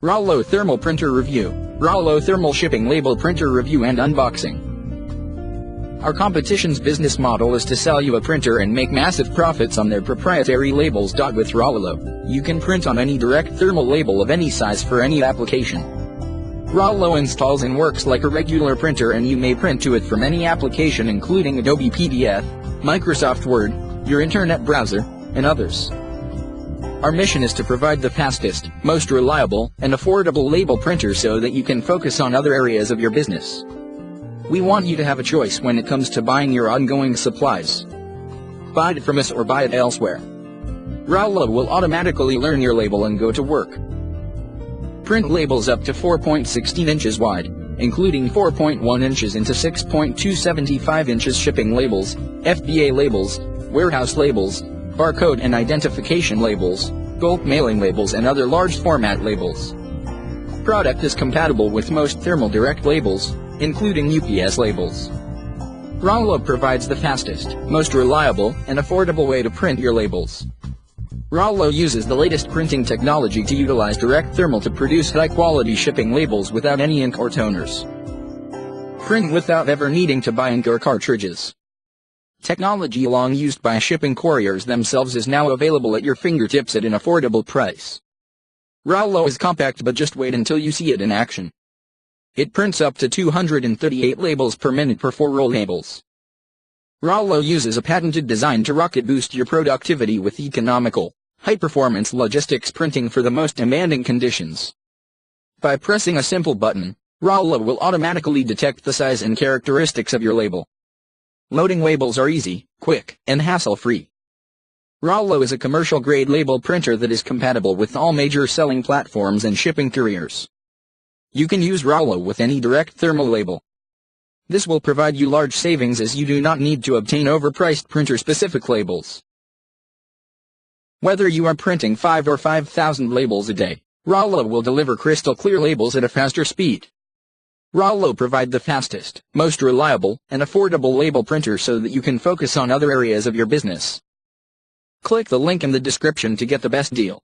Rollo Thermal Printer Review. Rollo Thermal Shipping Label Printer Review and Unboxing. Our competition's business model is to sell you a printer and make massive profits on their proprietary labels. With Rollo, you can print on any direct thermal label of any size for any application. Rollo installs and works like a regular printer, and you may print to it from any application including Adobe PDF, Microsoft Word, your internet browser, and others. Our mission is to provide the fastest, most reliable, and affordable label printer so that you can focus on other areas of your business. We want you to have a choice when it comes to buying your ongoing supplies. Buy it from us or buy it elsewhere. Rollo will automatically learn your label and go to work. Print labels up to 4.16 inches wide, including 4.1 inches into 6.275 inches shipping labels, FBA labels, warehouse labels, barcode and identification labels, bulk mailing labels and other large format labels. Product is compatible with most thermal direct labels, including UPS labels. Rollo provides the fastest, most reliable, and affordable way to print your labels. Rollo uses the latest printing technology to utilize direct thermal to produce high-quality shipping labels without any ink or toners. Print without ever needing to buy ink or cartridges. Technology long used by shipping couriers themselves is now available at your fingertips at an affordable price. Rollo is compact, but just wait until you see it in action. It prints up to 238 labels per minute per 4 roll labels. Rollo uses a patented design to rocket boost your productivity with economical, high-performance logistics printing for the most demanding conditions. By pressing a simple button, Rollo will automatically detect the size and characteristics of your label. Loading labels are easy, quick, and hassle-free. Rollo is a commercial-grade label printer that is compatible with all major selling platforms and shipping couriers. You can use Rollo with any direct thermal label. This will provide you large savings as you do not need to obtain overpriced printer-specific labels. Whether you are printing 5 or 5,000 labels a day, Rollo will deliver crystal-clear labels at a faster speed. Rollo provides the fastest, most reliable, and affordable label printer so that you can focus on other areas of your business. Click the link in the description to get the best deal.